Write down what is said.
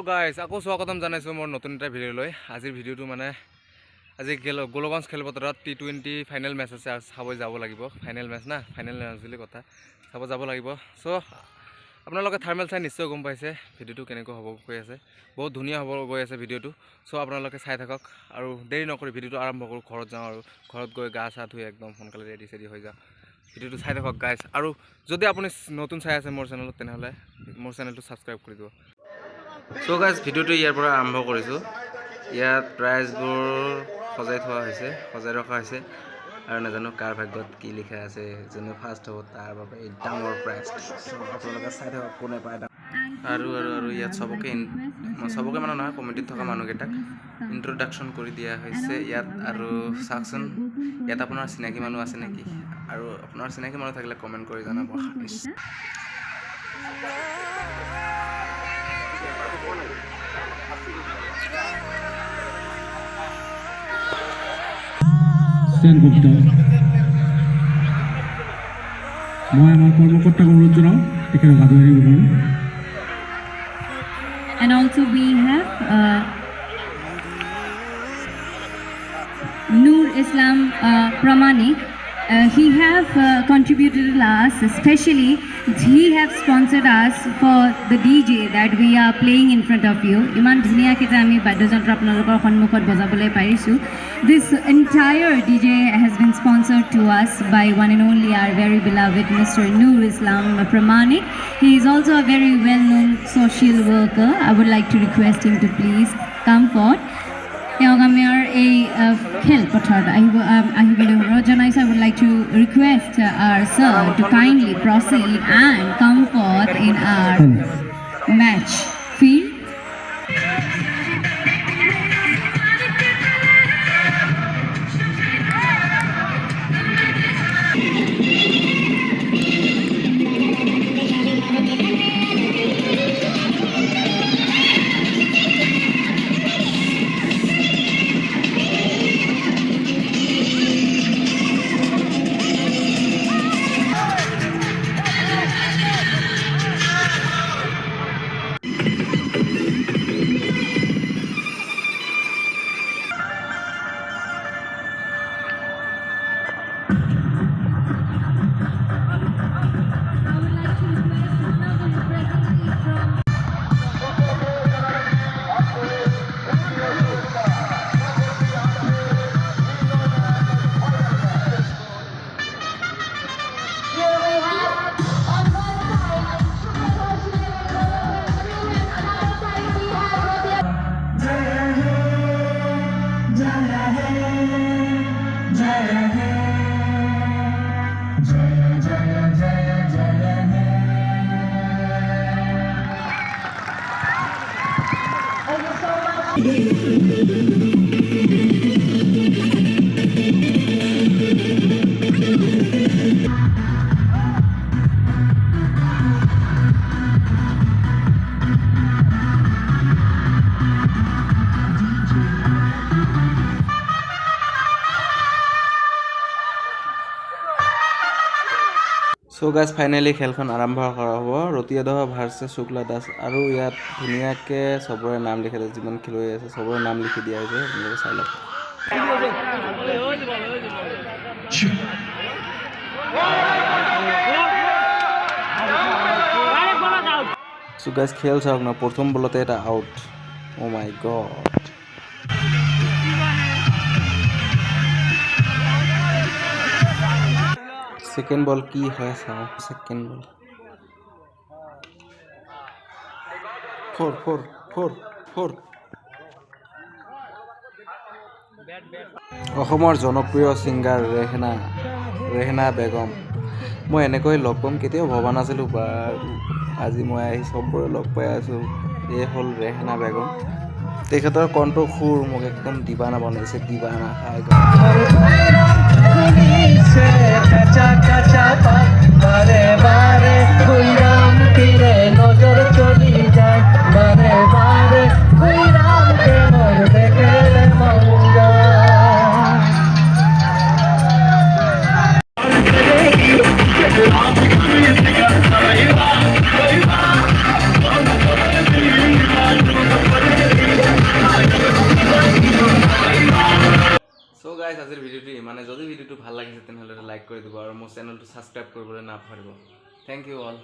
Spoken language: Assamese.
গাইজ আকৌ স্বাগতম জানাইছো মোৰ নতুন এটা ভিডিঅ' লৈ আজিৰ ভিডিঅ'টো মানে আজি গোলগঞ্জ খেলপথাৰত T20 ফাইনেল মেচ আছে চাব যাব লাগিব ফাইনেল মেচ না ফাইনেল মেচ বুলি কথা চাব যাব লাগিব সো আপোনালোকে থাৰ্মেল চাই নিশ্চয় গম পাইছে ভিডিঅ'টো কেনেকৈ হ'ব গৈ আছে বহুত ধুনীয়া হ'ব গৈ আছে ভিডিঅ'টো সো আপোনালোকে চাই থাকক আৰু দেৰি নকৰি ভিডিঅ'টো আৰম্ভ কৰোঁ ঘৰত যাওঁ আৰু ঘৰত গৈ গা চা ধুই একদম সোনকালে ৰেডি চেডি হৈ যাওঁ ভিডিঅ'টো চাই থাকক গাইজ আৰু যদি আপুনি নতুন চাই আছে মোৰ চেনেলত তেনেহ'লে মোৰ চেনেলটো ছাবস্ক্ৰাইব কৰি দিব সো গাইজ ভিডিঅ'টো ইয়াৰ পৰা আৰম্ভ কৰিছোঁ ইয়াত প্ৰাইজবোৰ সজাই থোৱা হৈছে সজাই ৰখা হৈছে আৰু নাজানো কাৰ ভাগ্যত কি লিখা আছে যোনে ফাৰ্ষ্ট হ'ব তাৰ বাবে এই ডাঙৰ প্ৰাইজ আপোনালোকে চাই থাকক কোনে পায় আৰু ইয়াত চবকে মানে নহয় কমিটিত থকা মানুহকেইটাক ইন্ট্ৰডাকশ্যন কৰি দিয়া হৈছে ইয়াত আৰু চাওকচোন ইয়াত আপোনাৰ চিনাকি মানুহ আছে নেকি আৰু আপোনাৰ চিনাকি মানুহ থাকিলে কমেণ্ট কৰি জনাব And also we have Noor Islam Pramanik. He have contributed to us, especially he have sponsored us for the DJ that we are playing in front of you. Iman dhuniya ke ami badyajantra apnalokor sonmukhot bojabole parisu. This entire DJ has been sponsored to us by one and only our very beloved Mr. Noor Islam Pramanik. He is also a very well-known social worker. I would like to request him to please come forward. I would like to request our sir to kindly proceed and come forth in our match field. So guys, finally খেলখন আৰম্ভ কৰা হ'ব ৰতিয়াদহ ভাৰ্চেছ শুক্লা দাস আৰু ইয়াত ধুনীয়াকৈ চবৰে নাম লিখি আছে যিমান খেলুৱৈ আছে চবৰে নাম লিখি দিয়া হৈছে আপোনালোকে চাই লওক So guys, খেল চাওক না প্ৰথম বলতে এটা আউট ও মাই গড সেকেন্ড বল কি হয় চাও সেকেন্ড বল ফোর অসমৰ জনপ্ৰিয় সিংগাৰ ৰেহনা বেগম মই এনেকৈ লগ পাম কেতিয়াও ভবা নাছিলোঁ আজি মই আহি চবৰে লগ পাই আছোঁ এই হ'ল ৰেহনা বেগম তেখেতৰ কণ্ঠ সুৰ মোক একদম দিবানা বনাইছে দিবানা খাই গাইজ আজিৰ ভিডিঅ'টো মানে যদি ভিডিঅ'টো ভাল লাগিছে তেনেহ'লে লাইক কৰি দিব আৰু মোৰ চেনেলটো ছাবস্ক্ৰাইব কৰিবলৈ নাপাহৰিব। Thank you all.